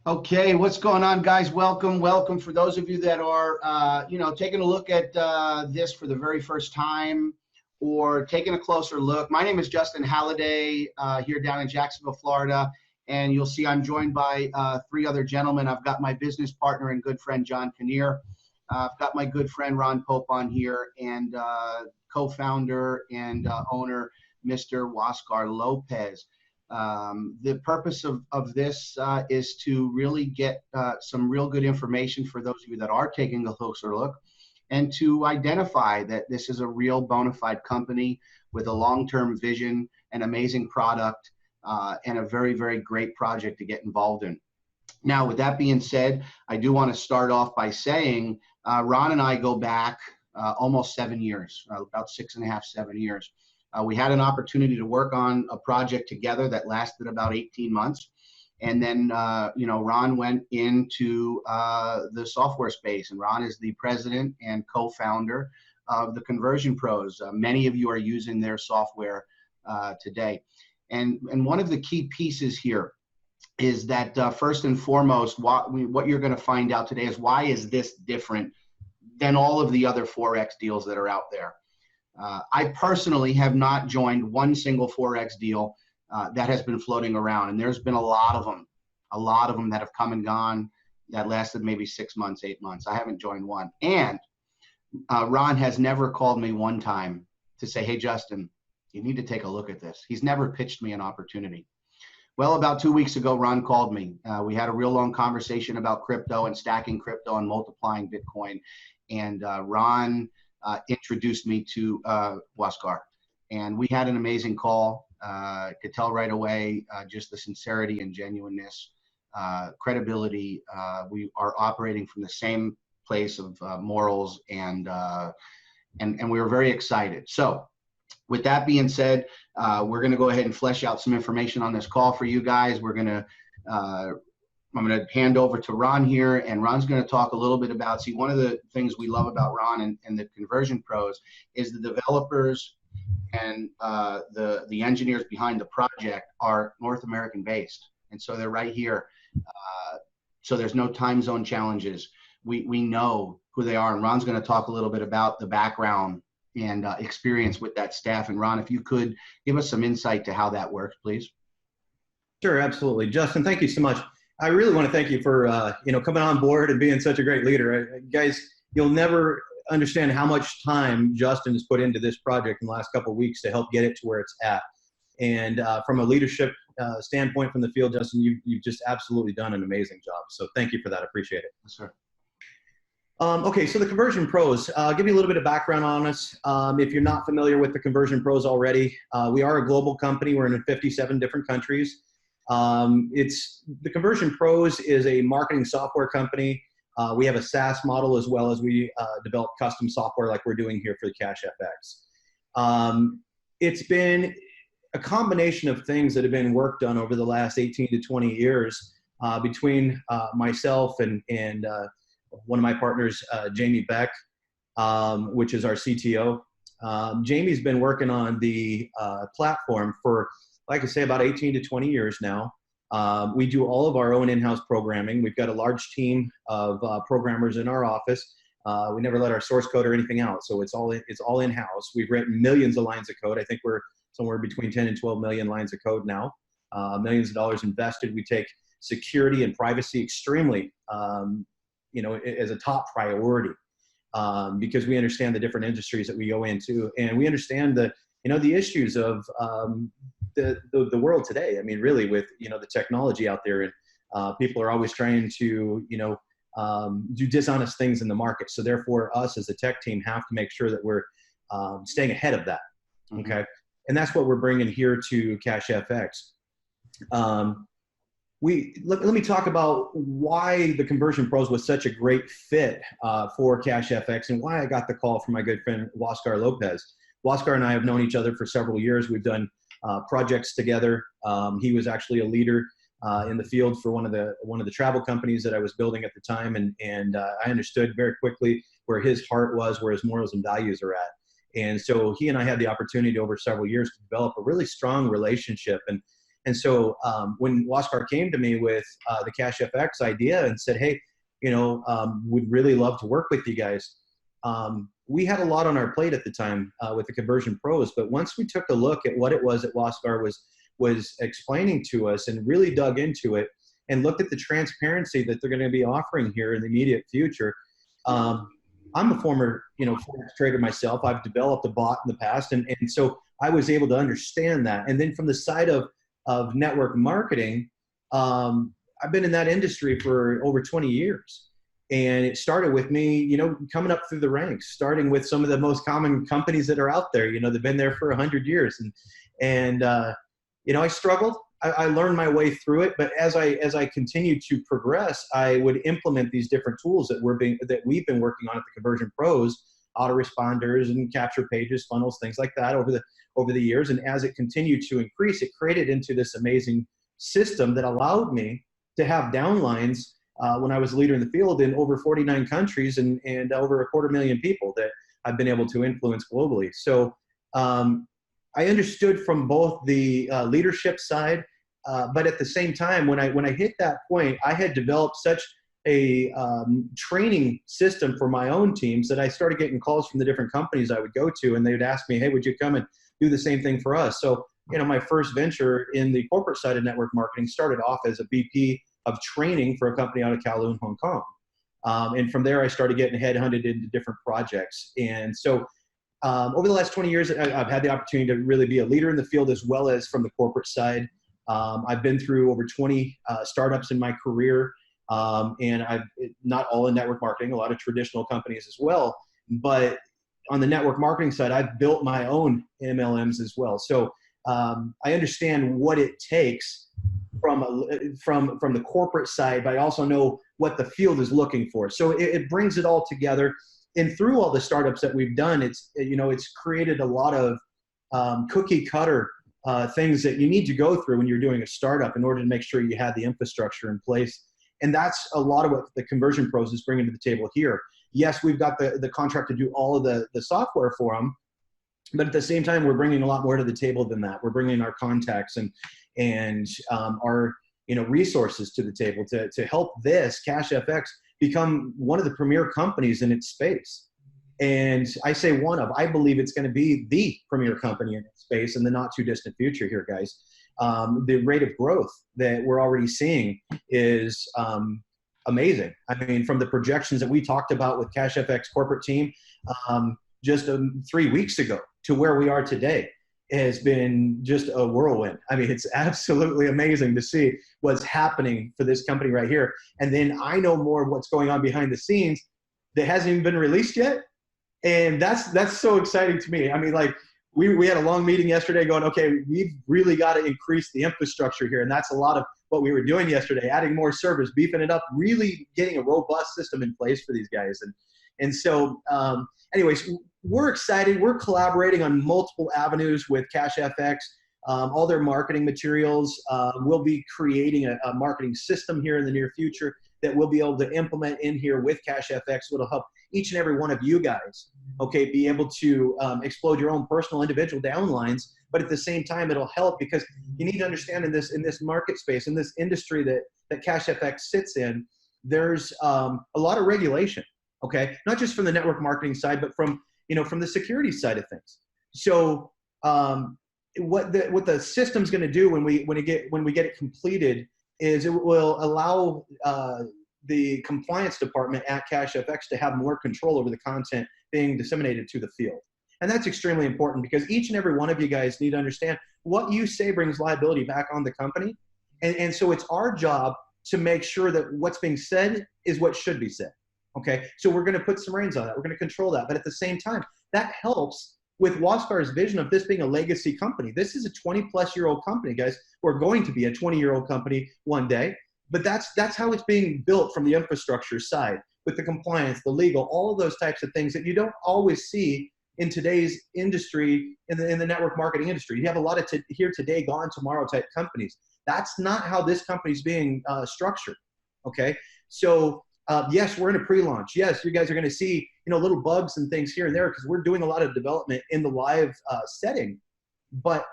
Okay, what's going on, guys? Welcome, welcome. For those of you that are, taking a look at this for the very first time or taking a closer look, my name is Justin Halliday here down in Jacksonville, Florida, and you'll see I'm joined by three other gentlemen. I've got my business partner and good friend, John Kinnear. I've got my good friend, Ron Pope, on here, and co-founder and owner, Mr. Huascar Lopez. The purpose of this is to really get some real good information for those of you that are taking a closer look, and to identify that this is a real bona fide company with a long-term vision, an amazing product, and a very, very great project to get involved in. Now, with that being said, I do want to start off by saying Ron and I go back almost 7 years, about 6.5, 7 years. We had an opportunity to work on a project together that lasted about 18 months. And then, Ron went into the software space, and Ron is the president and co-founder of the Conversion Pros. Many of you are using their software today. And one of the key pieces here is that first and foremost, what you're going to find out today is why is this different than all of the other Forex deals that are out there. I personally have not joined one single Forex deal that has been floating around, and there's been a lot of them that have come and gone that lasted maybe 6 months, 8 months. I haven't joined one. And Ron has never called me one time to say, hey, Justin, you need to take a look at this. He's never pitched me an opportunity. Well, about 2 weeks ago, Ron called me. We had a real long conversation about crypto and stacking crypto and multiplying Bitcoin. And Ron introduced me to Huascar. And we had an amazing call. Could tell right away just the sincerity and genuineness, credibility. We are operating from the same place of morals, and we were very excited. So with that being said, we're going to go ahead and flesh out some information on this call for you guys. I'm going to hand over to Ron here, and Ron's going to talk a little bit about, one of the things we love about Ron and the Conversion Pros is the developers and the engineers behind the project are North American based. And so they're right here. So there's no time zone challenges. We know who they are, and Ron's going to talk a little bit about the background and experience with that staff. And Ron, if you could give us some insight to how that works, please. Sure, absolutely. Justin, thank you so much. I really want to thank you for coming on board and being such a great leader. Guys, you'll never understand how much time Justin has put into this project in the last couple of weeks to help get it to where it's at. And from a leadership standpoint from the field, Justin, you've just absolutely done an amazing job. So thank you for that. I appreciate it. Yes, sir. Okay, so the Conversion Pros, I'll give you a little bit of background on us. If you're not familiar with the Conversion Pros already, we are a global company. We're in 57 different countries. The Conversion Pros is a marketing software company. We have a SaaS model, as well as we develop custom software like we're doing here for the CashFX. It's been a combination of things that have been worked on over the last 18 to 20 years between myself and one of my partners, Jamie Beck, which is our CTO. Jamie's been working on the platform for, like I say, about 18 to 20 years now. We do all of our own in-house programming. We've got a large team of programmers in our office. We never let our source code or anything out, so it's all in-house. We've written millions of lines of code. I think we're somewhere between 10 and 12 million lines of code now. Millions of dollars invested. We take security and privacy extremely, as a top priority, because we understand the different industries that we go into, and we understand the issues of the world today. I mean, really, with the technology out there, and people are always trying to do dishonest things in the market. So therefore, us as a tech team have to make sure that we're staying ahead of that. Okay, Mm-hmm. And that's what we're bringing here to CashFX. Let me talk about why the Conversion Pros was such a great fit for CashFX, and why I got the call from my good friend Huascar Lopez. Huascar and I have known each other for several years. We've done projects together. He was actually a leader in the field for one of the travel companies that I was building at the time, and I understood very quickly where his heart was, where his morals and values are at. And so he and I had the opportunity over several years to develop a really strong relationship. And And so when Waskar came to me with the CashFX idea and said, hey, would really love to work with you guys. We had a lot on our plate at the time with the Conversion Pros, but once we took a look at what it was that Waskar was explaining to us and really dug into it and looked at the transparency that they're going to be offering here in the immediate future. I'm a former, Forex trader myself. I've developed a bot in the past. And so I was able to understand that. And then from the side of network marketing, I've been in that industry for over 20 years. And it started with me, coming up through the ranks, starting with some of the most common companies that are out there. They've been there for 100 years. And I struggled. I learned my way through it, but as I continued to progress, I would implement these different tools that we've been working on at the Conversion Pros, autoresponders and capture pages, funnels, things like that over the years. And as it continued to increase, it created into this amazing system that allowed me to have downlines when I was a leader in the field in over 49 countries and over 250,000 people that I've been able to influence globally. So I understood from both the leadership side, but at the same time, when I hit that point, I had developed such a training system for my own teams that I started getting calls from the different companies I would go to, and they would ask me, hey, would you come and do the same thing for us? So, my first venture in the corporate side of network marketing started off as a VP of training for a company out of Kowloon, Hong Kong. And from there, I started getting headhunted into different projects. And so over the last 20 years, I've had the opportunity to really be a leader in the field as well as from the corporate side. I've been through over 20 startups in my career, and I've not all in network marketing, a lot of traditional companies as well. But on the network marketing side, I've built my own MLMs as well. So I understand what it takes from the corporate side, but I also know what the field is looking for. So it brings it all together. And through all the startups that we've done, it's created a lot of cookie cutter things that you need to go through when you're doing a startup in order to make sure you have the infrastructure in place. And that's a lot of what the Conversion Pros is bringing to the table here. Yes, we've got the contract to do all of the software for them, but at the same time, we're bringing a lot more to the table than that. We're bringing our contacts and our resources to the table to help this CashFX become one of the premier companies in its space. And I say I believe it's going to be the premier company in its space in the not too distant future here, guys. The rate of growth that we're already seeing is amazing. I mean, from the projections that we talked about with CashFX corporate team just 3 weeks ago to where we are today has been just a whirlwind. I mean, it's absolutely amazing to see what's happening for this company right here. And then I know more of what's going on behind the scenes that hasn't even been released yet. And that's so exciting to me. I mean, like we had a long meeting yesterday going, okay, we've really got to increase the infrastructure here. And that's a lot of what we were doing yesterday, adding more servers, beefing it up, really getting a robust system in place for these guys. And so anyways, we're excited. We're collaborating on multiple avenues with CashFX, all their marketing materials. We'll be creating a marketing system here in the near future that we'll be able to implement in here with CashFX, which will help each and every one of you guys, okay, be able to explode your own personal individual downlines. But at the same time, it'll help because you need to understand in this market space, in this industry that CashFX sits in, there's a lot of regulation, okay? Not just from the network marketing side, but from the security side of things. So what the system's going to do when we get it completed is it will allow the compliance department at CashFX to have more control over the content being disseminated to the field. And that's extremely important because each and every one of you guys need to understand what you say brings liability back on the company. And so it's our job to make sure that what's being said is what should be said. Okay, so we're going to put some reins on that. We're going to control that. But at the same time, that helps with Waskar's vision of this being a legacy company. This is a 20-plus-year-old company, guys. We're going to be a 20-year-old company one day. But that's how it's being built from the infrastructure side with the compliance, the legal, all of those types of things that you don't always see in today's industry, in the network marketing industry. You have a lot of here today, gone tomorrow type companies. That's not how this company's being structured, okay? So yes, we're in a pre-launch. Yes, you guys are going to see little bugs and things here and there because we're doing a lot of development in the live setting. But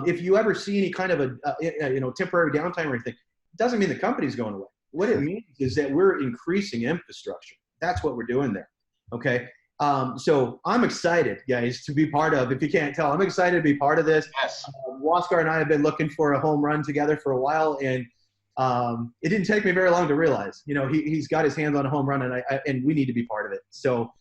if you ever see any kind of a temporary downtime or anything, it doesn't mean the company's going away. What it means is that we're increasing infrastructure. That's what we're doing there. Okay. So I'm excited, guys, to be part of. If you can't tell, I'm excited to be part of this. Yes. Waskar and I have been looking for a home run together for a while, and it didn't take me very long to realize, he's got his hands on a home run, and we need to be part of it. So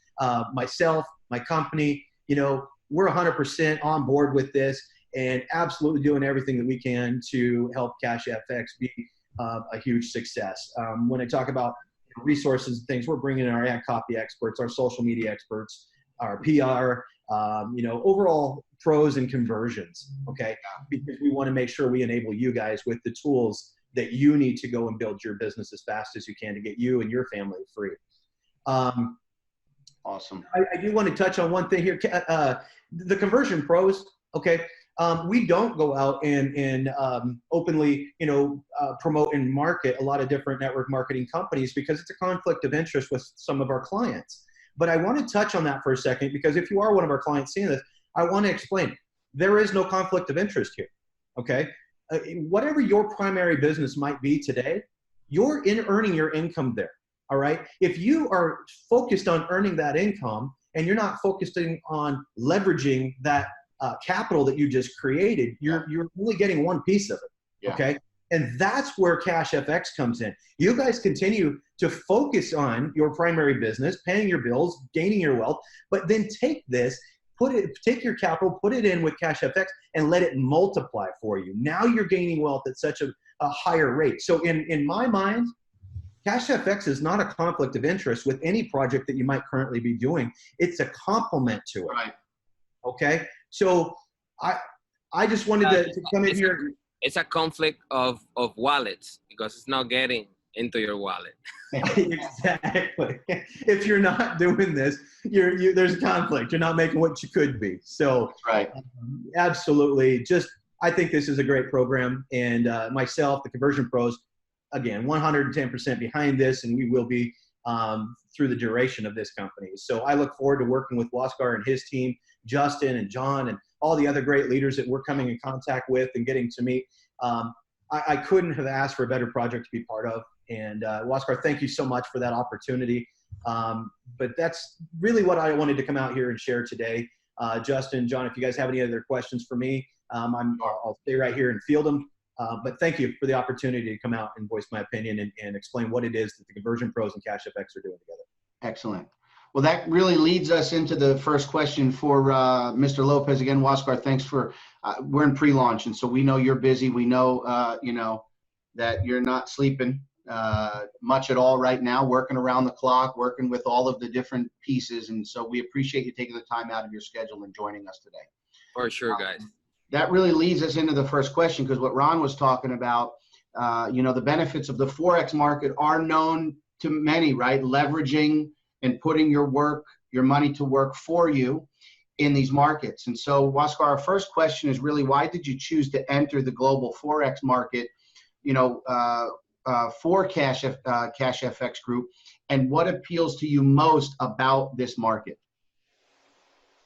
myself, my company, we're 100% on board with this and absolutely doing everything that we can to help CashFX be a huge success. When I talk about resources and things, we're bringing in our ad copy experts, our social media experts, our PR, overall pros and conversions, okay? Because we want to make sure we enable you guys with the tools that you need to go and build your business as fast as you can to get you and your family free. Awesome. I do want to touch on one thing here. The Conversion Pros, okay? We don't go out and openly, promote and market a lot of different network marketing companies because it's a conflict of interest with some of our clients. But I want to touch on that for a second, because if you are one of our clients seeing this, I want to explain. There is no conflict of interest here, okay? Whatever your primary business might be today, you're earning your income there, all right? If you are focused on earning that income and you're not focusing on leveraging that capital that you just created, you're only getting one piece of it, okay? And that's where CashFX comes in. You guys continue to focus on your primary business, paying your bills, gaining your wealth, but then take this, take your capital, put it in with CashFX, and let it multiply for you. Now you're gaining wealth at such a higher rate. So in my mind, CashFX is not a conflict of interest with any project that you might currently be doing. It's a complement to it. Right. Okay. So I just wanted to come in here. It's a conflict of wallets, because it's not getting into your wallet. Exactly. If you're not doing this, there's a conflict. You're not making what you could be. So right. Absolutely. I think this is a great program, and myself, the Conversion Pros, again, 110% behind this, and we will be through the duration of this company. So I look forward to working with Waskar and his team, Justin and John, and all the other great leaders that we're coming in contact with and getting to meet. I couldn't have asked for a better project to be part of. And Waskar, thank you so much for that opportunity. But that's really what I wanted to come out here and share today. Justin, John, if you guys have any other questions for me, I'll stay right here and field them. But thank you for the opportunity to come out and voice my opinion and explain what it is that the Conversion Pros and CashFX are doing together. Excellent. Well, that really leads us into the first question for Mr. Lopez. Again, Waskar, thanks for, we're in pre-launch, and so we know you're busy. We know, that you're not sleeping much at all right now, working around the clock, working with all of the different pieces. And so we appreciate you taking the time out of your schedule and joining us today. For sure, guys. That really leads us into the first question, because what Ron was talking about, the benefits of the Forex market are known to many, right? Leveraging and putting your money to work for you in these markets. And so, Waskar, our first question is really, why did you choose to enter the global Forex market, for CashFX Group, and what appeals to you most about this market?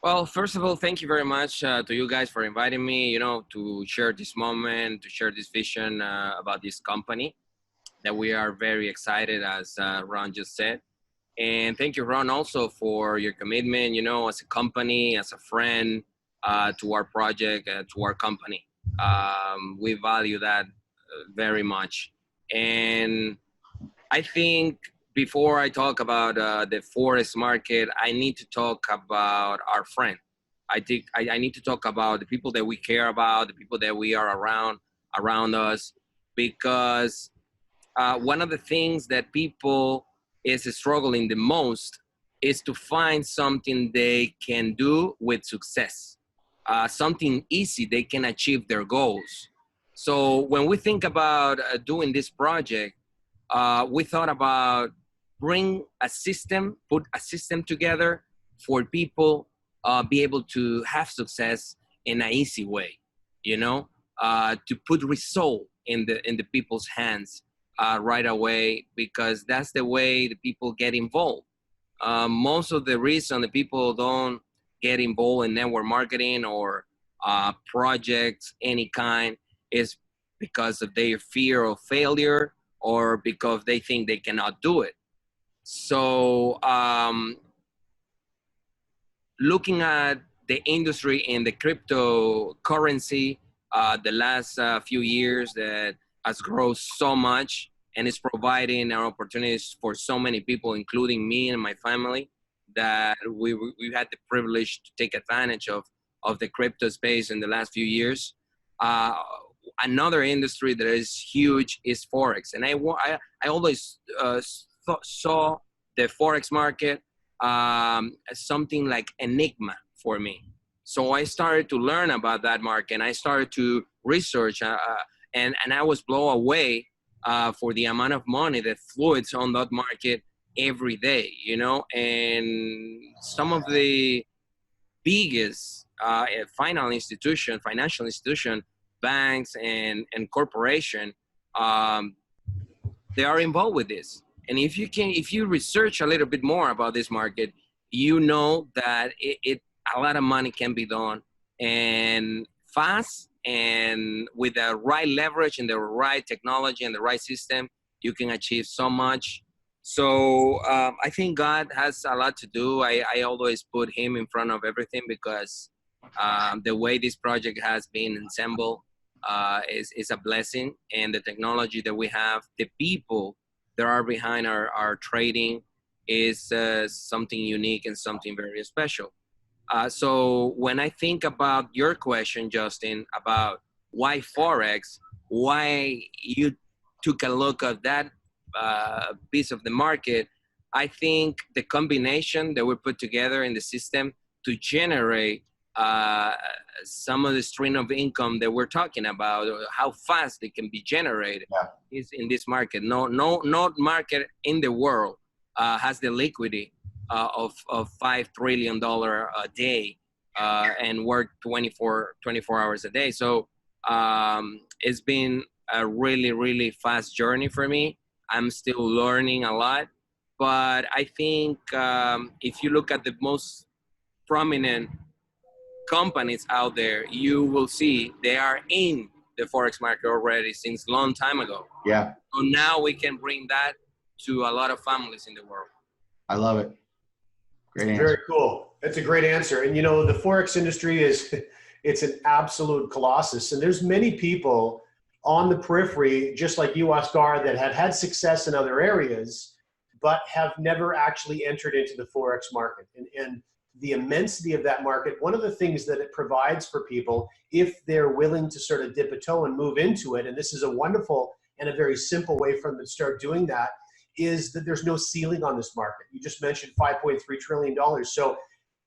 Well, first of all, thank you very much to you guys for inviting me, to share this moment, to share this vision about this company that we are very excited, as Ron just said. And thank you, Ron, also for your commitment, as a company, as a friend, to our project, to our company. We value that very much. And I think before I talk about the Forex market, I need to talk about our friend. I think I need to talk about the people that we care about, the people that we are around us, because one of the things that people is struggling the most is to find something they can do with success, something easy they can achieve their goals. So when we think about doing this project, we thought about put a system together for people be able to have success in an easy way, to put result in the people's hands right away, because that's the way the people get involved. Most of the reason the people don't get involved in network marketing or projects, any kind, is because of their fear of failure or because they think they cannot do it. So looking at the industry in the cryptocurrency, the last few years that has grown so much and is providing opportunities for so many people, including me and my family, that we had the privilege to take advantage of the crypto space in the last few years. Another industry that is huge is Forex. And I always saw the Forex market as something like enigma for me. So I started to learn about that market, and I started to research, and I was blown away for the amount of money that fluids on that market every day, you know. And some of the biggest financial institution, banks and corporation, they are involved with this. And if you research a little bit more about this market, you know that a lot of money can be done, and fast, and with the right leverage and the right technology and the right system, you can achieve so much. So I think God has a lot to do. I always put him in front of everything, because the way this project has been assembled is a blessing. And the technology that we have, the people that are behind our trading, is something unique and something very special. So when I think about your question, Justin, about why Forex, why you took a look at that piece of the market, I think the combination that we put together in the system to generate some of the stream of income that we're talking about, how fast they can be generated, is in this market. No market in the world has the liquidity of $5 trillion a day and work 24 hours a day. So it's been a really, really fast journey for me. I'm still learning a lot, but I think if you look at the most prominent companies out there, you will see they are in the Forex market already since a long time ago. Yeah. So now we can bring that to a lot of families in the world. I love it. Great answer. Very cool. That's a great answer. And you know, the Forex industry it's an absolute colossus. And there's many people on the periphery, just like you, Oscar, that have had success in other areas, but have never actually entered into the Forex market. And the immensity of that market, one of the things that it provides for people, if they're willing to sort of dip a toe and move into it, and this is a wonderful and a very simple way for them to start doing that, is that there's no ceiling on this market. You just mentioned $5.3 trillion. So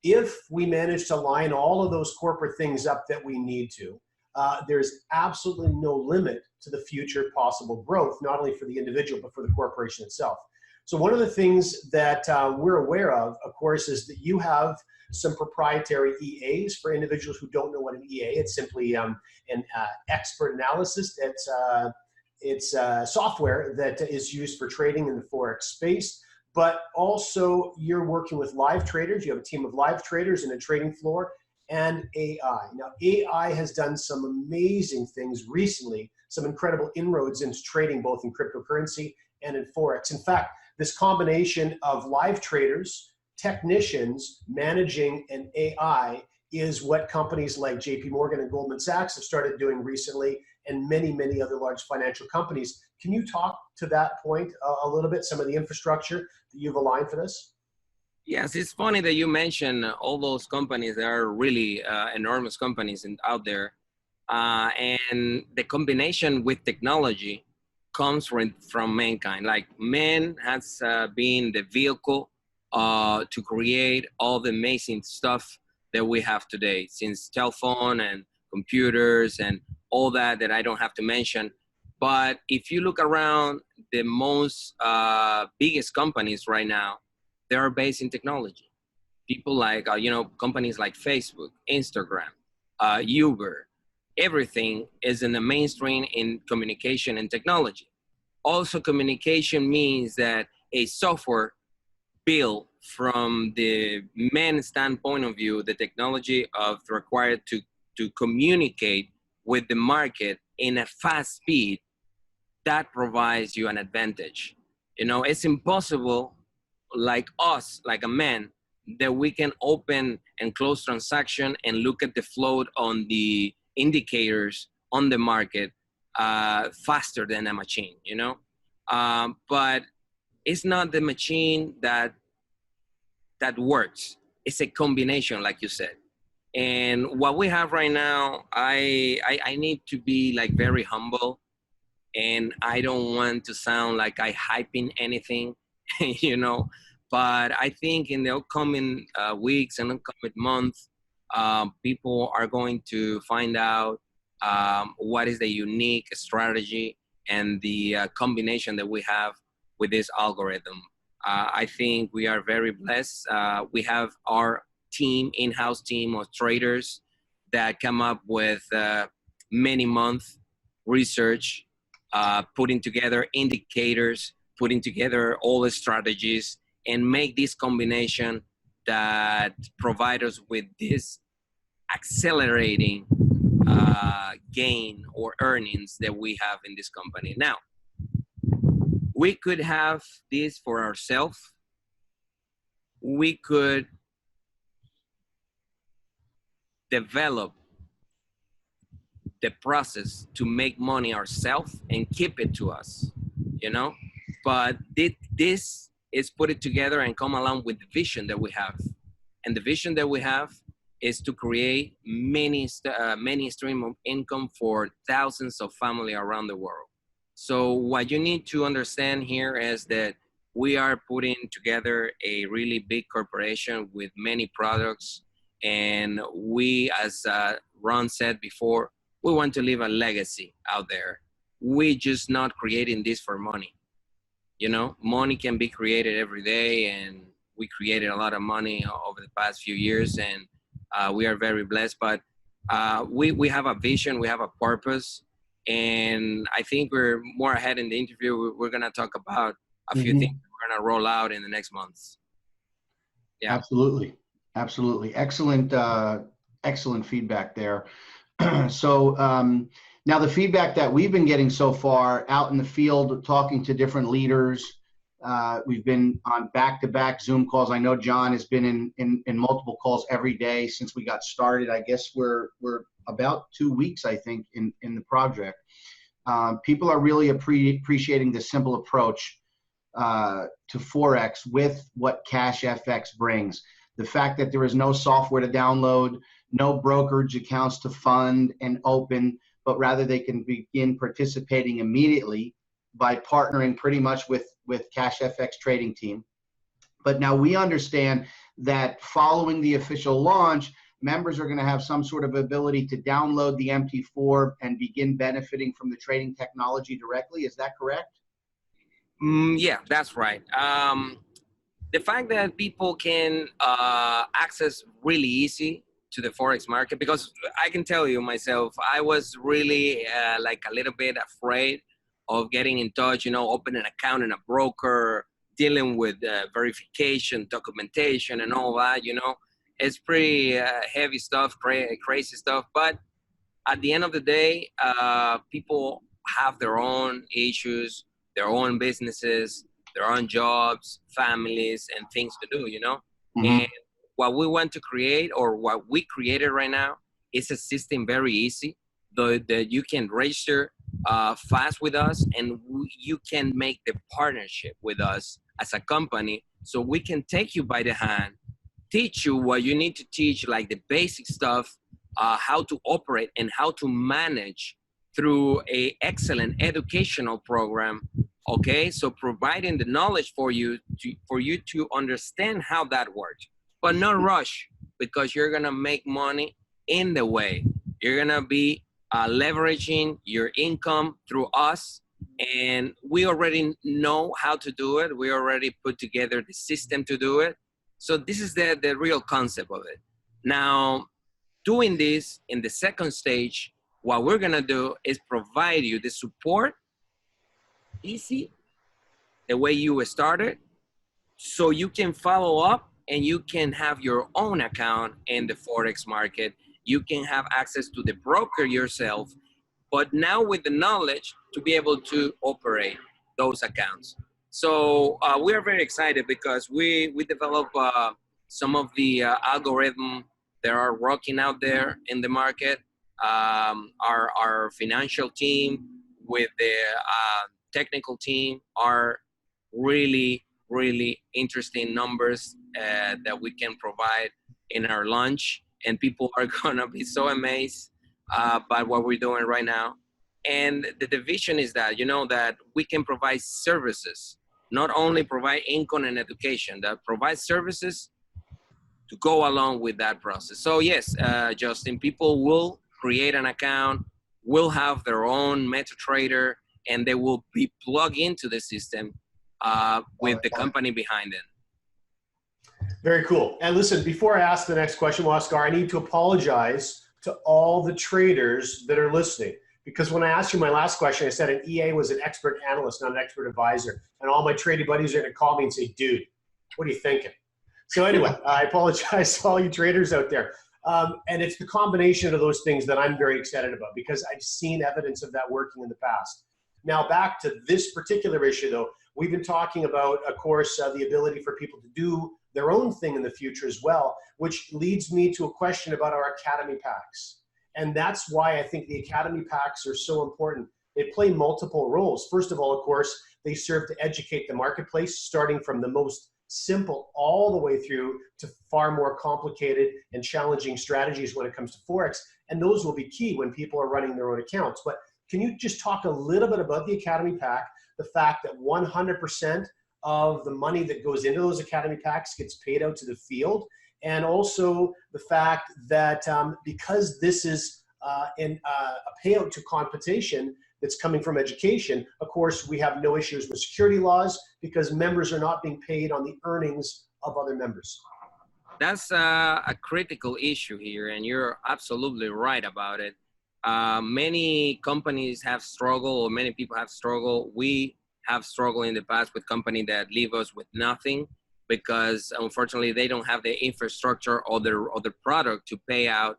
if we manage to line all of those corporate things up that we need to, there's absolutely no limit to the future possible growth, not only for the individual, but for the corporation itself. So one of the things that we're aware of course, is that you have some proprietary EAs. For individuals who don't know what an EA, it's simply an expert analysis. It's software that is used for trading in the Forex space, but also you're working with live traders. You have a team of live traders in a trading floor, and AI. Now, AI has done some amazing things recently, some incredible inroads into trading, both in cryptocurrency and in Forex. In fact, this combination of live traders, technicians, managing an AI is what companies like JP Morgan and Goldman Sachs have started doing recently, and many, many other large financial companies. Can you talk to that point a little bit, some of the infrastructure that you've aligned for this? Yes, it's funny that you mentioned all those companies that are really enormous companies out there. And the combination with technology comes from mankind. Like, man has been the vehicle to create all the amazing stuff that we have today, since telephone and computers and all that I don't have to mention. But if you look around, the most biggest companies right now, they are based in technology. People like, companies like Facebook, Instagram, Uber, everything is in the mainstream in communication and technology. Also, communication means that a software built from the man standpoint of view, the technology of required to to communicate with the market in a fast speed, that provides you an advantage. You know, it's impossible like us, like a man, that we can open and close transaction and look at the float on the indicators on the market faster than a machine, you know? But it's not the machine that works. It's a combination, like you said. And what we have right now, I need to be like very humble, and I don't want to sound like I hyping anything, you know. But I think in the upcoming weeks and upcoming months, people are going to find out what is the unique strategy and the combination that we have with this algorithm. I think we are very blessed. We have our team, in-house team of traders that come up with many month research, putting together indicators, putting together all the strategies, and make this combination that provide us with this accelerating gain or earnings that we have in this company. Now, we could have this for ourselves. We could develop the process to make money ourselves and keep it to us, you know? But this is put it together and come along with the vision that we have. And the vision that we have is to create many streams of income for thousands of families around the world. So what you need to understand here is that we are putting together a really big corporation with many products. And we, as Ron said before, we want to leave a legacy out there. We just not creating this for money. You know, money can be created every day, and we created a lot of money over the past few years, and we are very blessed. But we have a vision, we have a purpose, and I think we're more ahead in the interview. We're gonna talk about a few things we're gonna roll out in the next months. Yeah, absolutely, absolutely, excellent, excellent feedback there. So now the feedback that we've been getting so far out in the field, talking to different leaders, we've been on back-to-back Zoom calls. I know John has been in multiple calls every day since we got started. I guess we're about 2 weeks, I think, in the project. People are really appreciating the simple approach to Forex with what Cash FX brings. The fact that there is no software to download, no brokerage accounts to fund and open, but rather they can begin participating immediately by partnering pretty much with Cash FX trading team. But now we understand that following the official launch, members are going to have some sort of ability to download the MT4 and begin benefiting from the trading technology directly. Is that correct? Yeah, that's right. The fact that people can access really easy to the Forex market, because I can tell you myself, I was really like a little bit afraid of getting in touch, you know, opening an account in a broker, dealing with verification, documentation, and all that, you know. It's pretty heavy stuff, crazy stuff. But at the end of the day, people have their own issues, their own businesses, their own jobs, families, and things to do, you know. And what we want to create, or what we created right now, is a system very easy that you can register fast with us, and you can make the partnership with us as a company, so we can take you by the hand, teach you what you need to teach, like the basic stuff, how to operate and how to manage through a excellent educational program. Okay, so providing the knowledge for you to understand how that works, but not rush, because you're gonna make money in the way. You're gonna be leveraging your income through us, and we already know how to do it. We already put together the system to do it. So this is the real concept of it. Now, doing this in the second stage, what we're gonna do is provide you the support easy, the way you started, so you can follow up and you can have your own account in the Forex market. You can have access to the broker yourself, but now with the knowledge to be able to operate those accounts. So we are very excited because we develop some of the algorithm that are working out there in the market. Our financial team with the technical team are really interesting numbers that we can provide in our launch, and people are gonna be so amazed by what we're doing right now. And the division is that, you know, that we can provide services, not only provide income and education, that provide services to go along with that process. So yes, Justin, people will create an account, will have their own MetaTrader, and they will be plugged into the system with the company behind it. Very cool. And listen, before I ask the next question, Oscar, I need to apologize to all the traders that are listening. Because when I asked you my last question, I said an EA was an expert analyst, not an expert advisor. And all my trading buddies are going to call me and say, dude, what are you thinking? So anyway, I apologize to all you traders out there. And it's the combination of those things that I'm very excited about, because I've seen evidence of that working in the past. Now back to this particular issue though, we've been talking about, of course, the ability for people to do their own thing in the future as well, which leads me to a question about our Academy packs. And that's why I think the Academy packs are so important. They play multiple roles. First of all, of course, they serve to educate the marketplace, starting from the most simple all the way through to far more complicated and challenging strategies when it comes to Forex. And those will be key when people are running their own accounts. But can you just talk a little bit about the Academy pack, the fact that 100% of the money that goes into those Academy packs gets paid out to the field, and also the fact that because this is a payout to compensation that's coming from education, of course, we have no issues with security laws because members are not being paid on the earnings of other members. That's a critical issue here, and you're absolutely right about it. Many companies have struggled, or many people have struggled. We have struggled in the past with companies that leave us with nothing because unfortunately they don't have the infrastructure or the product to pay out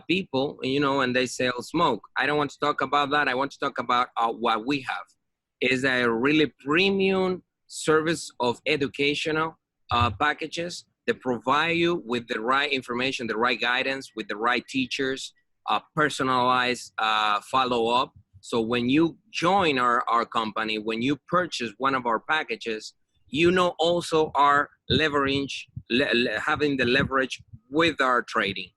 people, you know, and they sell smoke. I don't want to talk about that. I want to talk about what we have is a really premium service of educational packages that provide you with the right information, the right guidance, with the right teachers, personalized follow-up. So when you join our company, when you purchase one of our packages, you know also our leverage, having the leverage with our trading.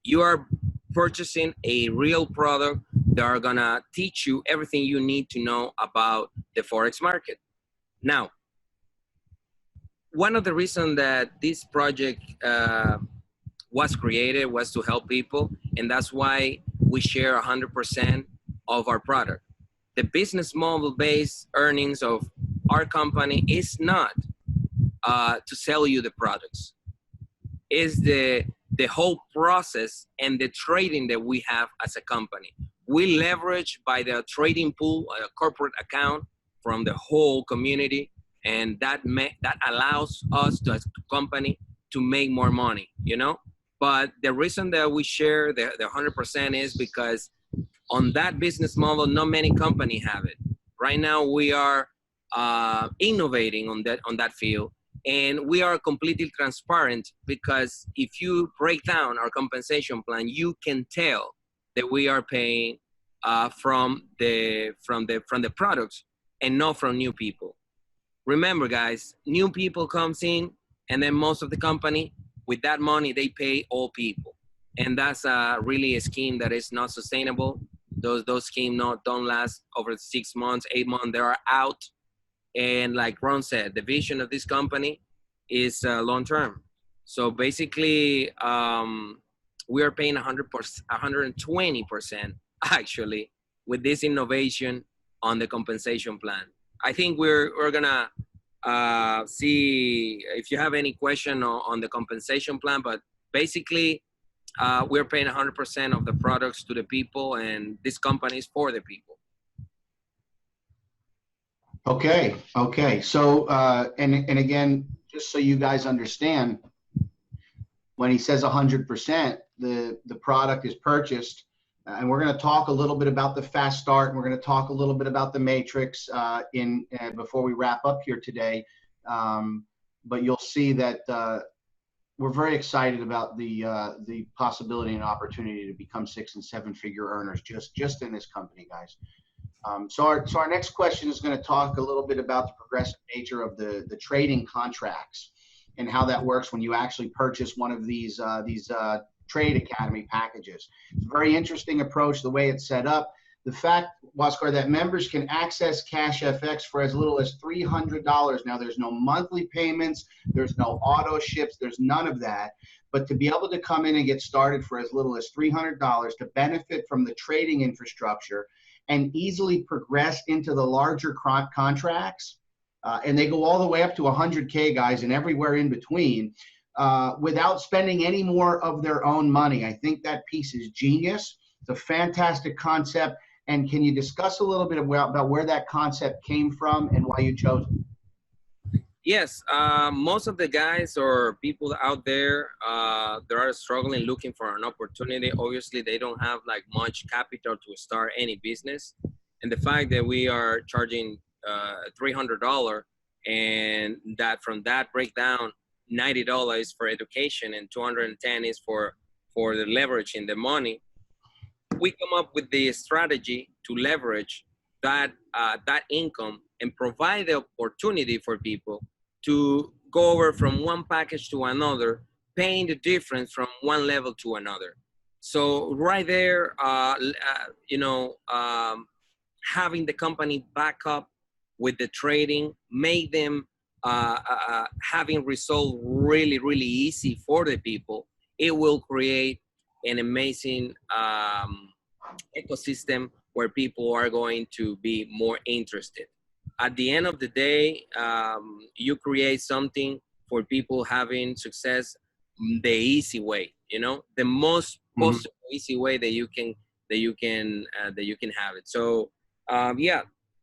You are purchasing a real product that are gonna teach you everything you need to know about the Forex market. Now, one of the reasons that this project was created was to help people, and that's why we share 100% of our product. The business model based earnings of our company is not to sell you the products. It's the whole process and the trading that we have as a company. We leverage by the trading pool, a corporate account from the whole community, and that allows us as a company to make more money, you know? But the reason that we share the 100% is because on that business model, not many companies have it. Right now, we are innovating on that field, and we are completely transparent because if you break down our compensation plan, you can tell that we are paying from the products and not from new people. Remember, guys, new people comes in, and then most of the company with that money they pay all people, and that's really a scheme that is not sustainable. Those schemes don't last over 6 months, 8 months. They are out. And like Ron said, the vision of this company is long term. So basically, we are paying 120% actually with this innovation on the compensation plan. I think we're gonna see if you have any question on the compensation plan, but basically, we're paying 100% of the products to the people, and this company is for the people. Okay. So, and again, just so you guys understand, when he says 100%, the product is purchased. And we're going to talk a little bit about the fast start, and we're going to talk a little bit about the matrix before we wrap up here today. But you'll see that we're very excited about the possibility and opportunity to become 6- and 7-figure earners just in this company, guys. So our next question is going to talk a little bit about the progressive nature of the trading contracts and how that works when you actually purchase one of these Trade Academy packages. It's a very interesting approach, the way it's set up. The fact, Huascar, that members can access Cash FX for as little as $300. Now, there's no monthly payments, there's no auto ships, there's none of that. But to be able to come in and get started for as little as $300 to benefit from the trading infrastructure and easily progress into the larger contracts, and they go all the way up to 100K, guys, and everywhere in between, without spending any more of their own money. I think that piece is genius. It's a fantastic concept. And can you discuss a little bit about where that concept came from and why you chose it? Yes, most of the guys or people out there, they are struggling looking for an opportunity. Obviously, they don't have like much capital to start any business. And the fact that we are charging $300 and that from that breakdown, $90 for education and $210 is for the leverage in the money. We come up with the strategy to leverage that income and provide the opportunity for people to go over from one package to another, paying the difference from one level to another. So right there, having the company back up with the trading, make them having results really, really easy for the people. It will create an amazing ecosystem where people are going to be more interested. At the end of the day, you create something for people having success the easy way, the most possible easy way that you can have it. So yeah,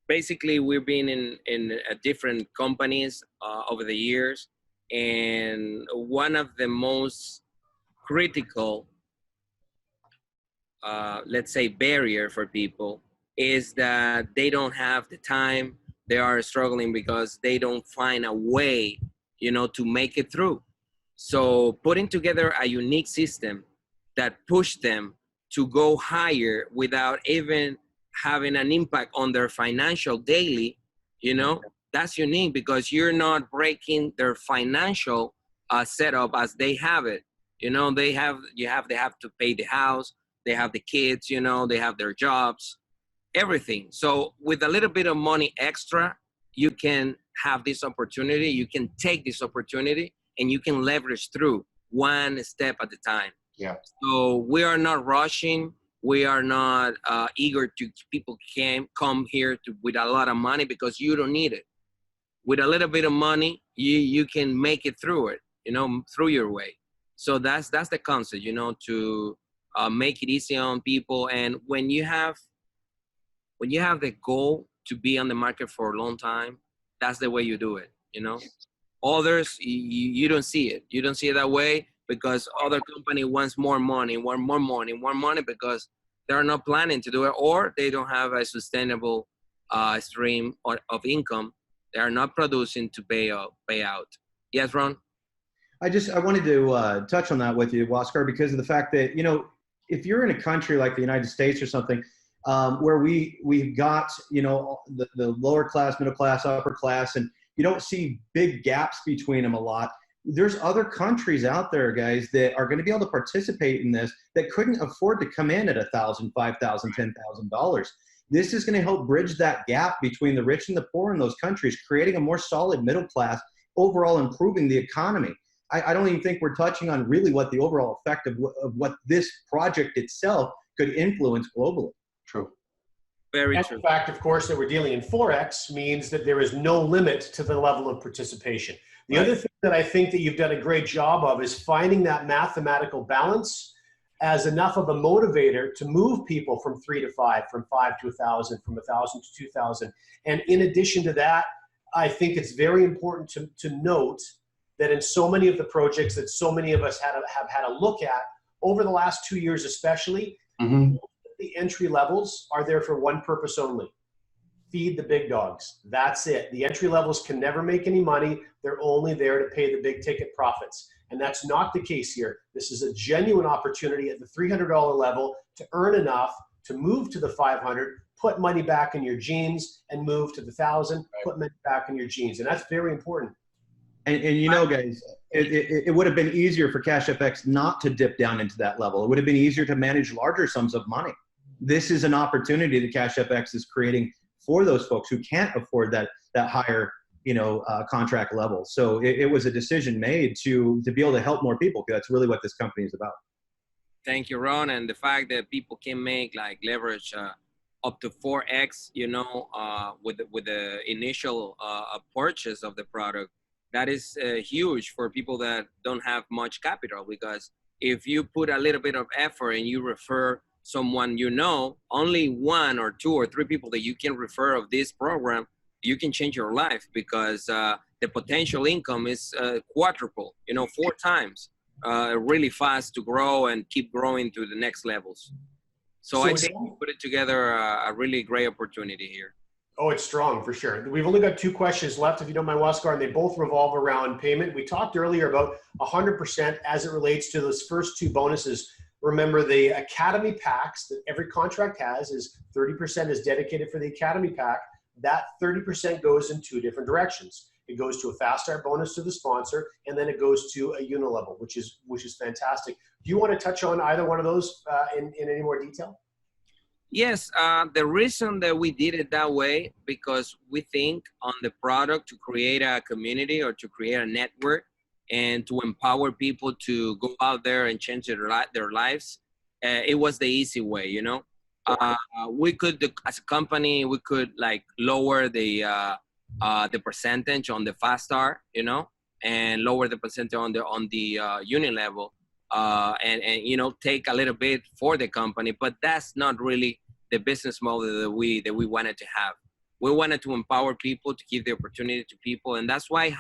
basically we've been in different companies over the years, and one of the most critical let's say barrier for people is that they don't have the time. They are struggling because they don't find a way, to make it through. So putting together a unique system that push them to go higher without even having an impact on their financial daily, that's unique because you're not breaking their financial setup as they have it. They have to pay the house, they have the kids, they have their jobs, everything. So with a little bit of money extra, you can have this opportunity, you can take this opportunity, and you can leverage through one step at a time. Yeah. So we are not rushing. We are not eager to people come here with a lot of money because you don't need it. With a little bit of money, you can make it through it, through your way. So that's the concept, to make it easy on people. And when you have the goal to be on the market for a long time, that's the way you do it, Others, you don't see it. You don't see it that way because other company wants more money because they're not planning to do it, or they don't have a sustainable stream of income. They are not producing to pay out. Yes, Ron? I wanted to touch on that with you, Huascar, because of the fact that, if you're in a country like the United States or something, where we've got, the lower class, middle class, upper class, and you don't see big gaps between them a lot. There's other countries out there, guys, that are going to be able to participate in this that couldn't afford to come in at $1,000, $5,000, $10,000. This is going to help bridge that gap between the rich and the poor in those countries, creating a more solid middle class, overall improving the economy. I don't even think we're touching on really what the overall effect of what this project itself could influence globally. True. Very and true. The fact, of course, that we're dealing in Forex means that there is no limit to the level of participation. The other thing that I think that you've done a great job of is finding that mathematical balance as enough of a motivator to move people from 3 to 5, from 5 to 1,000, from 1,000 to 2,000. And in addition to that, I think it's very important to note that in so many of the projects that so many of us have had a look at over the last 2 years, especially, the entry levels are there for one purpose only: feed the big dogs. That's it. The entry levels can never make any money. They're only there to pay the big ticket profits. And that's not the case here. This is a genuine opportunity at the $300 level to earn enough to move to the 500, put money back in your jeans, and move to the 1,000, put money back in your jeans. And that's very important. And you know, guys, it would have been easier for CashFX not to dip down into that level. It would have been easier to manage larger sums of money. This is an opportunity that CashFX is creating for those folks who can't afford that higher, contract level. So it was a decision made to be able to help more people. That's really what this company is about. Thank you, Ron. And the fact that people can make like leverage up to 4x, with the initial purchase of the product, that is huge for people that don't have much capital. Because if you put a little bit of effort and you refer someone, only 1 or 2 or 3 people that you can refer of this program, you can change your life, because the potential income is quadruple, 4 times, really fast to grow and keep growing to the next levels. So I think we put it together a really great opportunity here. Oh, it's strong for sure. We've only got 2 questions left, if you don't mind, Huascar, and they both revolve around payment. We talked earlier about 100% as it relates to those first 2 bonuses. Remember, the Academy packs that every contract has is 30% is dedicated for the Academy pack. That 30% goes in 2 different directions. It goes to a fast start bonus to the sponsor, and then it goes to a unilevel, which is fantastic. Do you want to touch on either one of those in any more detail? Yes, the reason that we did it that way, because we think on the product to create a community or to create a network and to empower people to go out there and change their lives. It was the easy way, we could, as a company, we could like lower the percentage on the fast start, and lower the percentage on the unilevel, and take a little bit for the company, but that's not really the business model that we wanted to have. We wanted to empower people, to give the opportunity to people, and that's why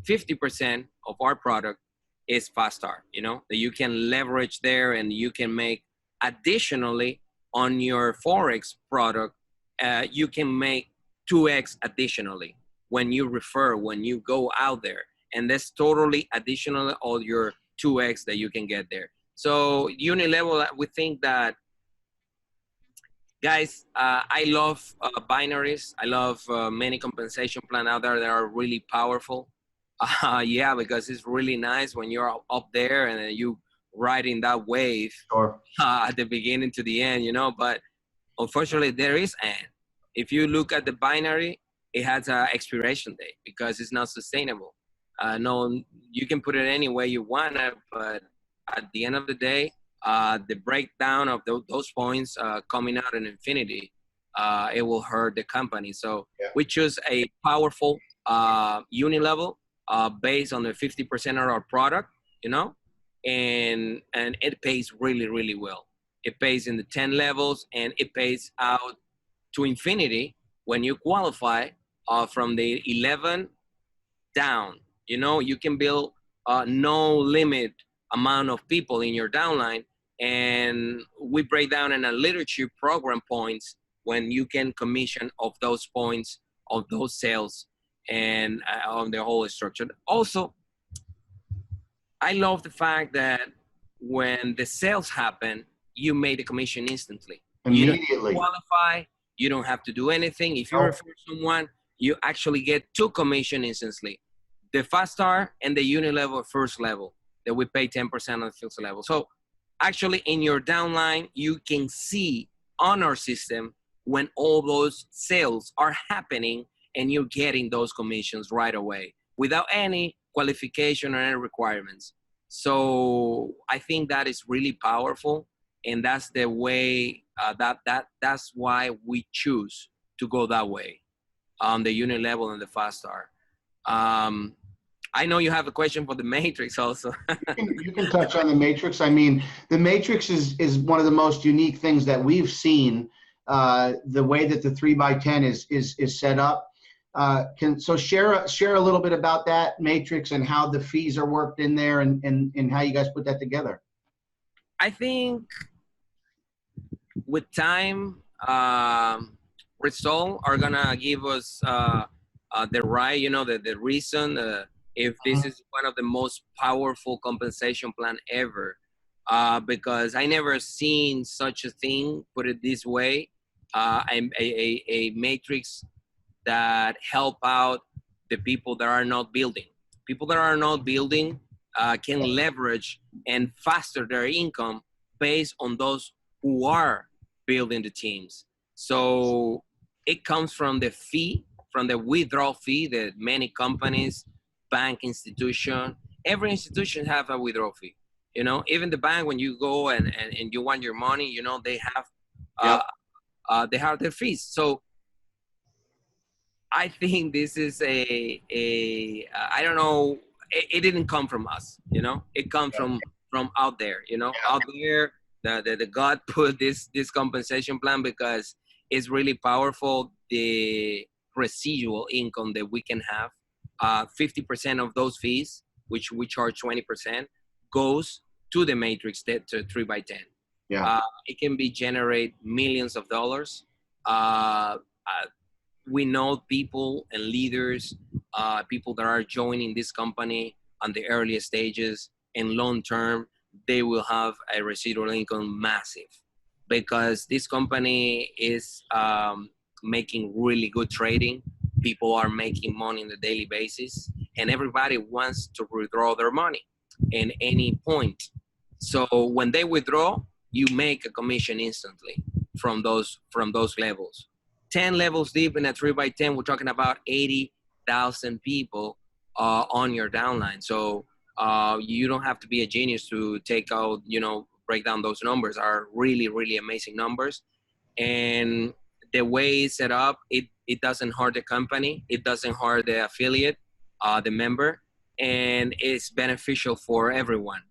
50% of our product is fast start, that you can leverage there, and you can make additionally on your Forex product, you can make 2x additionally when you refer, when you go out there, and that's totally additional all your 2x that you can get there. So unilevel, we think that, guys, I love binaries. I love many compensation plan out there that are really powerful. Yeah, because it's really nice when you're up there and you riding that wave at the beginning to the end, but unfortunately there is end. If you look at the binary, it has an expiration date because it's not sustainable. No, you can put it any way you want it, but at the end of the day, the breakdown of those points coming out in infinity, it will hurt the company. So we choose a powerful unilevel based on the 50% of our product, and it pays really, really well. It pays in the 10 levels, and it pays out to infinity when you qualify from the 11 down. You can build no limit amount of people in your downline, and we break down in a leadership program points when you can commission of those points of those sales and on the whole structure. Also, I love the fact that when the sales happen, you make the commission instantly. Immediately. You don't qualify, you don't have to do anything. If you refer someone, you actually get 2 commission instantly. The fast start and the unilevel first level that we pay 10% on the first level. So actually in your downline, you can see on our system when all those sales are happening and you're getting those commissions right away without any qualification or any requirements. So I think that is really powerful, and that's the way that's why we choose to go that way on the unilevel and the fast start. I know you have a question for the matrix also. You can touch on the matrix. I mean, the matrix is one of the most unique things that we've seen. The way that the 3x10 is set up. Share a little bit about that matrix and how the fees are worked in there and how you guys put that together. I think with time, results are gonna give us the right, the reason if this is one of the most powerful compensation plan ever. Because I never seen such a thing, put it this way, a matrix that help out the people that are not building. People that are not building can leverage and faster their income based on those who are building the teams. So it comes from the fee, from the withdrawal fee that many companies, bank institution, every institution have a withdrawal fee. Even the bank, when you go and you want your money, they have their fees. So I think this is I don't know, it didn't come from us, it comes from out there, out there, the God put this compensation plan because it's really powerful. The residual income that we can have, 50% of those fees, which we charge 20%, goes to the matrix to 3x10. Yeah. It can be generate millions of dollars. We know people and leaders, people that are joining this company on the earliest stages, and long term, they will have a residual income massive because this company is making really good trading. People are making money on a daily basis, and everybody wants to withdraw their money in any point. So when they withdraw, you make a commission instantly from those levels. 10 levels deep in a 3x10, we're talking about 80,000 people on your downline. So you don't have to be a genius to take out, break down those numbers. Are really, really amazing numbers. And the way it's set up, it doesn't hurt the company. It doesn't hurt the affiliate, the member, and it's beneficial for everyone.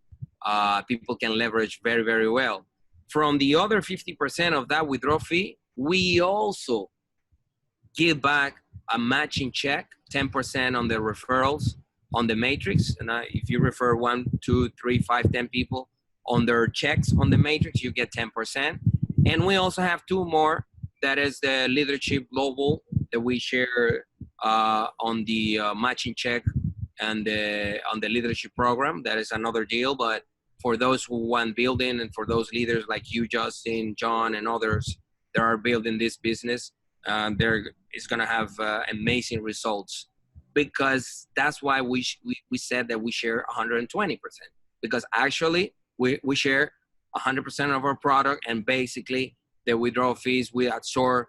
People can leverage very, very well. From the other 50% of that withdrawal fee, we also give back a matching check, 10% on the referrals on the matrix. And if you refer 1, 2, 3, 5, 10 people on their checks on the matrix, you get 10%. And we also have 2 more. That is the Leadership Global that we share on the matching check and on the leadership program. That is another deal. But for those who want building and for those leaders like you, Justin, John, and others that are building this business, it's going to have amazing results, because that's why we said that we share 120%, because actually we share 100% of our product, and basically the withdrawal fees we absorb,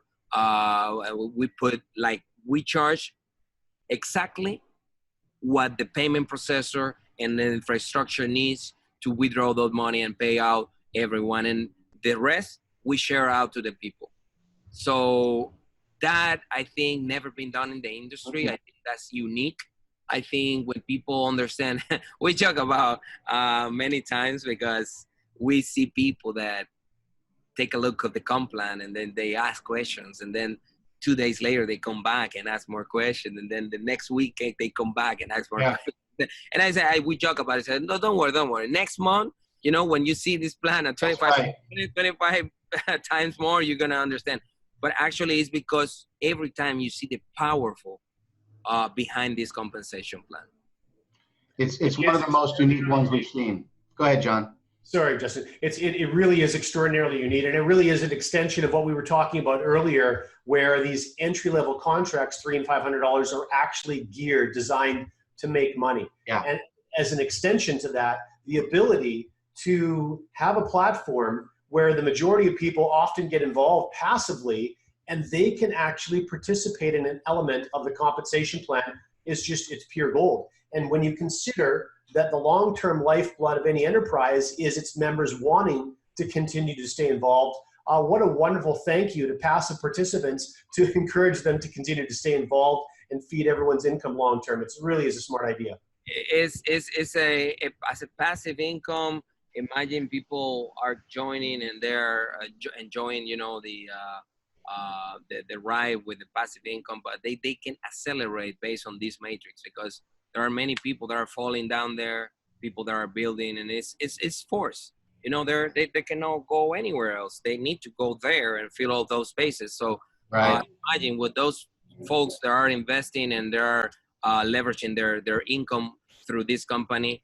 we charge exactly what the payment processor and the infrastructure needs to withdraw that money and pay out everyone, and the rest we share out to the people. So that, I think, never been done in the industry. I think that's unique. I think when people understand, we joke about many times, because we see people that take a look at the comp plan and then they ask questions, and then 2 days later they come back and ask more questions, and then the next week they come back and ask more questions. And I say, we joke about it. I said, no, don't worry. Next month, when you see this plan at 25 times more, you're going to understand. But actually, it's because every time you see the powerful behind this compensation plan. It's one of the most unique ones we've seen. Go ahead, John. Sorry, Justin. It really is extraordinarily unique, and it really is an extension of what we were talking about earlier, where these entry-level contracts, $300 and $500, are actually designed to make money. Yeah. And as an extension to that, the ability to have a platform where the majority of people often get involved passively, and they can actually participate in an element of the compensation plan it's pure gold. And when you consider that the long-term lifeblood of any enterprise is its members wanting to continue to stay involved, what a wonderful thank you to passive participants to encourage them to continue to stay involved and feed everyone's income long-term. It really is a smart idea. It's as a passive income. Imagine people are joining and they're enjoying, the ride with the passive income, but they can accelerate based on this matrix because there are many people that are falling down there, people that are building, and it's forced. You know, they cannot go anywhere else. They need to go there and fill all those spaces. So Right. imagine with those folks that are investing and they are leveraging their income through this company,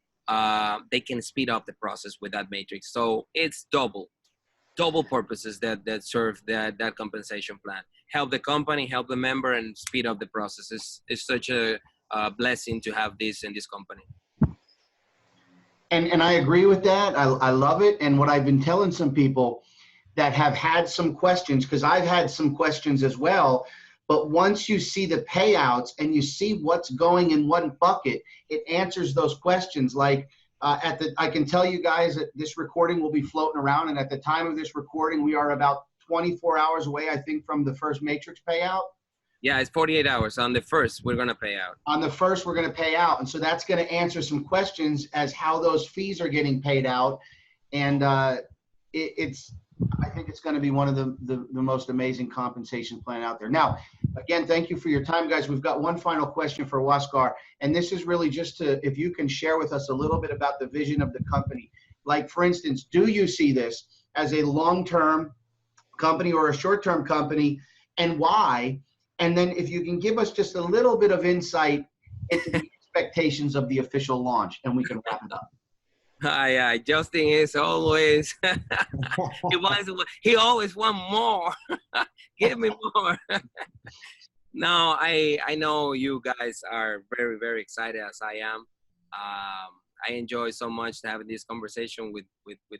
they can speed up the process with that matrix. So it's double purposes that serve that compensation plan. Help the company, help the member, and speed up the process. It's such a blessing to have this in this company. And I agree with that. I love it. And what I've been telling some people that have had some questions, because I've had some questions as well, but once you see the payouts and you see what's going in one bucket, it answers those questions. Like I can tell you guys that this recording will be floating around, and at the time of this recording, we are about 24 hours away, I think, from the first Matrix payout. Yeah, it's 48 hours. On the first, we're going to pay out. On the first, we're going to pay out. And so that's going to answer some questions as how those fees are getting paid out. And I think it's going to be one of the most amazing compensation plan out there. Now, again, thank you for your time, guys. We've got one final question for Huascar. And this is really just if you can share with us a little bit about the vision of the company. Like, for instance, do you see this as a long-term company or a short-term company, and why? And then if you can give us just a little bit of insight into the expectations of the official launch, and we can wrap it up. Yeah, Justin is always, he always want more. Give me more. No, I know you guys are very, very excited as I am. I enjoy so much having this conversation with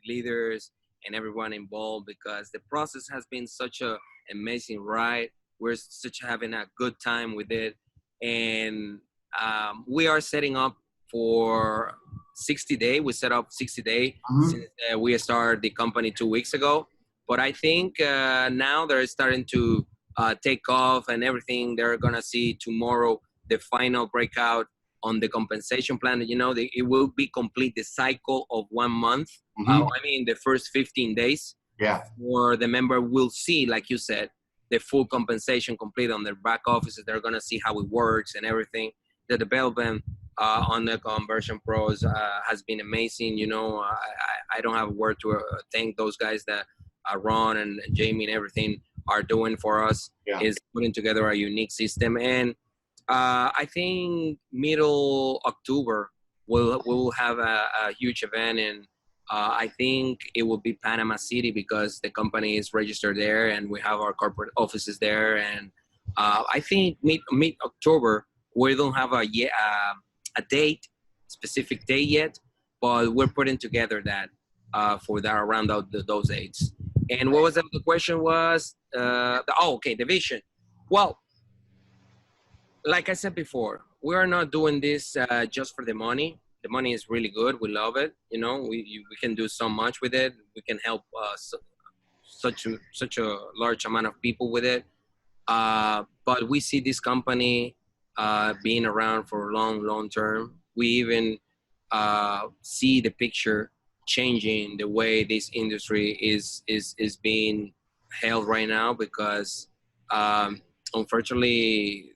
leaders and everyone involved because the process has been such an amazing ride. We're having a good time with it. And we are setting up for 60 days. We set up 60 days since we started the company 2 weeks ago. But I think now they're starting to take off and everything. They're going to see tomorrow the final breakout on the compensation plan. You know, it will be complete the cycle of 1 month. I mean, the first 15 days. Yeah. Where the member will see, like you said, the full compensation complete on their back offices. They're going to see how it works and everything. The development on the Conversion Pros has been amazing. You know, I don't have a word to thank those guys that Ron and Jamie and everything are doing for us. Yeah. Is putting together a unique system. And I think middle October we'll have a huge event, and I think it will be Panama City because the company is registered there and we have our corporate offices there. And I think mid October, we don't have a specific date yet, but we're putting together that for that around those dates. And what was the question was? The vision. Well, like I said before, we are not doing this just for the money. The money is really good. We love it. You know, we can do so much with it. We can help such a large amount of people with it. But we see this company being around for long term. We even see the picture changing the way this industry is being held right now because unfortunately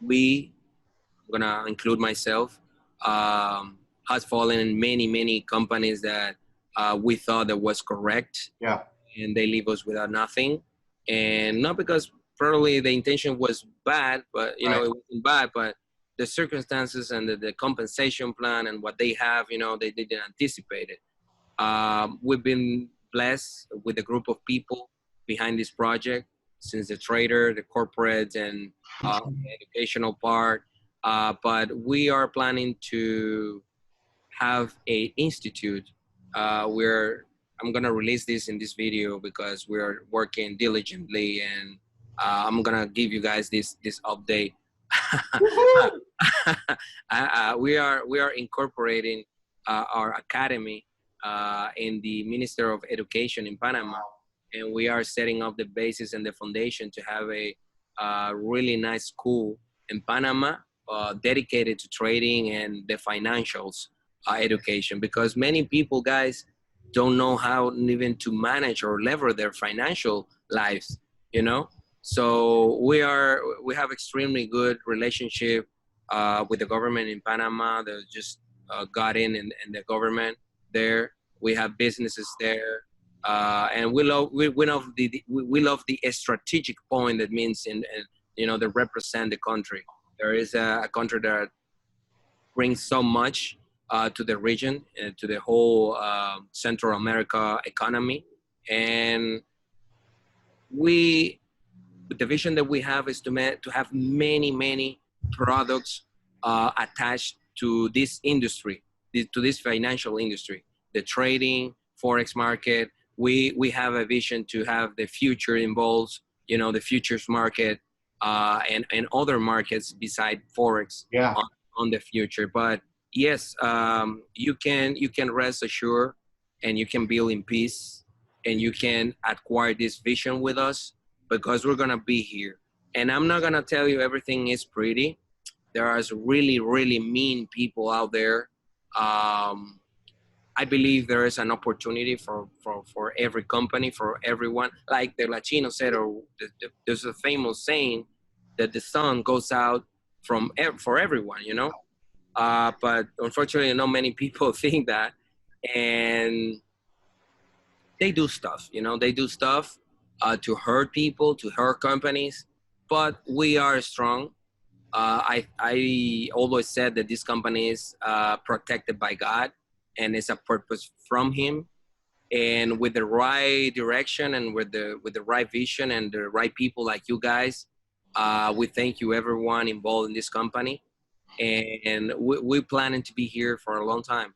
I'm gonna include myself, has fallen in many companies that we thought that was correct. Yeah. And they leave us without nothing. And not because probably the intention was bad, but you know, it wasn't bad, but the circumstances and the compensation plan and what they have, you know, they didn't anticipate it. We've been blessed with a group of people behind this project, since the trader, the corporate, and the educational part. But we are planning to have a institute where I'm gonna release this in this video because we're working diligently, and I'm gonna give you guys this update. We are incorporating our academy in the Minister of Education in Panama, and we are setting up the basis and the foundation to have a really nice school in Panama dedicated to trading and the financials education. Because many people, guys, don't know how even to manage or lever their financial lives, you know. So we have extremely good relationship with the government in Panama. They just got in the government there. We have businesses there, and we love the strategic point that means they represent the country. There is a country that brings so much to the region, to the whole Central America economy, and the vision that we have is to have many products attached to this industry, to this financial industry, the trading, forex market. We have a vision to have the future involves, the futures market and other markets beside forex on the future. But yes, you can rest assured, and you can build in peace, and you can acquire this vision with us, because we're gonna be here. And I'm not gonna tell you everything is pretty. There are really mean people out there. I believe there is an opportunity for every company, for everyone. Like the Latino said, or there's a famous saying that the sun goes out for everyone, but unfortunately, not many people think that, and they do stuff, they do stuff to hurt people, to hurt companies, but we are strong. I always said that this company is protected by God, and it's a purpose from Him. And with the right direction, and with the right vision, and the right people like you guys, we thank you, everyone involved in this company. And we're planning to be here for a long time.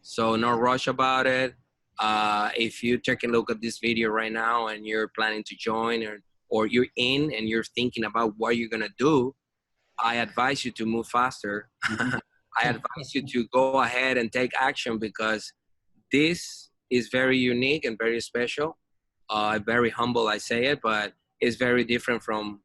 So no rush about it. If you take a look at this video right now and you're planning to join, or you're in and you're thinking about what you're gonna do, I advise you to move faster. I advise you to go ahead and take action, because this is very unique and very special. Very humble, I say it, but it's very different from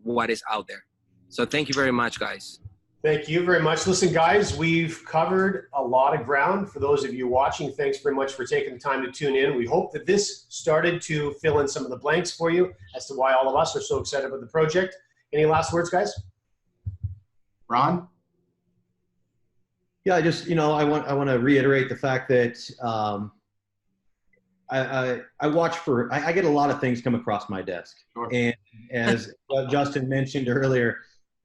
what is out there. So thank you very much, guys. Thank you very much. Listen, guys, we've covered a lot of ground. For those of you watching, thanks very much for taking the time to tune in. We hope that this started to fill in some of the blanks for you as to why all of us are so excited about the project. Any last words, guys? Ron? Yeah, I just, I want to reiterate the fact that I watch I get a lot of things come across my desk. Sure. And as Justin mentioned earlier,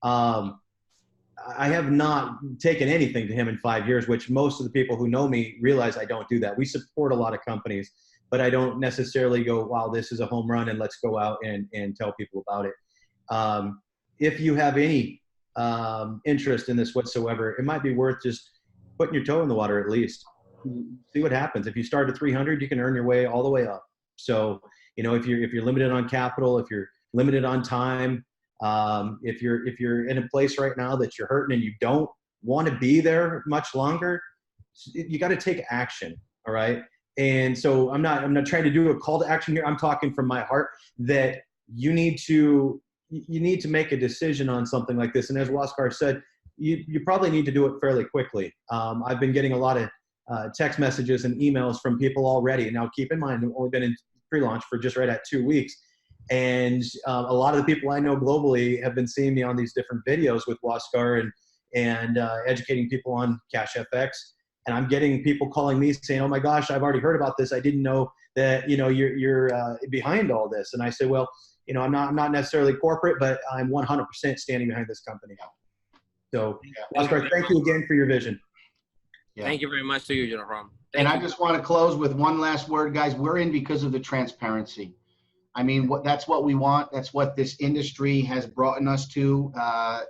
I have not taken anything to him in 5 years, which most of the people who know me realize I don't do that. We support a lot of companies, but I don't necessarily go, wow, this is a home run and let's go out and tell people about it. If you have any interest in this whatsoever, it might be worth just putting your toe in the water at least. See what happens. If you start at 300, you can earn your way all the way up. So, if you're limited on capital, if you're limited on time, if you're in a place right now that you're hurting and you don't want to be there much longer, you got to take action. All right. And so I'm not trying to do a call to action here. I'm talking from my heart that you need to make a decision on something like this. And as Huascar said, you probably need to do it fairly quickly. I've been getting a lot of text messages and emails from people already. Now, keep in mind, I've only been in pre-launch for just right at 2 weeks. And a lot of the people I know globally have been seeing me on these different videos with Huascar and educating people on CashFX. And I'm getting people calling me saying, oh my gosh, I've already heard about this. I didn't know that, you're behind all this. And I say, well, I'm not necessarily corporate, but I'm 100% standing behind this company. So, Huascar, thank you again for your vision. Yeah. Thank you very much to you, General. And I just want to close with one last word, guys. We're in because of the transparency. I mean, that's what we want. That's what this industry has brought us to,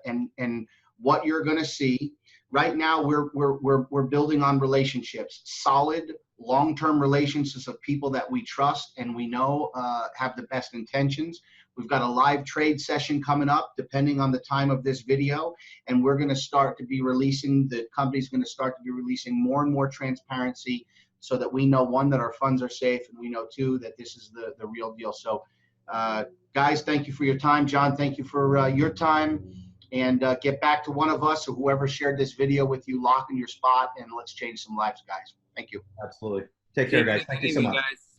and what you're going to see right now. We're building on relationships, solid, long-term relationships of people that we trust and we know have the best intentions. We've got a live trade session coming up, depending on the time of this video, and we're going to start to be releasing. The company's going to start to be releasing more and more transparency, so that we know, one, that our funds are safe, and we know, two, that this is the real deal. So, guys, thank you for your time. John, thank you for your time. And get back to one of us or whoever shared this video with you, lock in your spot, and let's change some lives, guys. Thank you. Absolutely. Take care, guys. Thank you so much. Guys.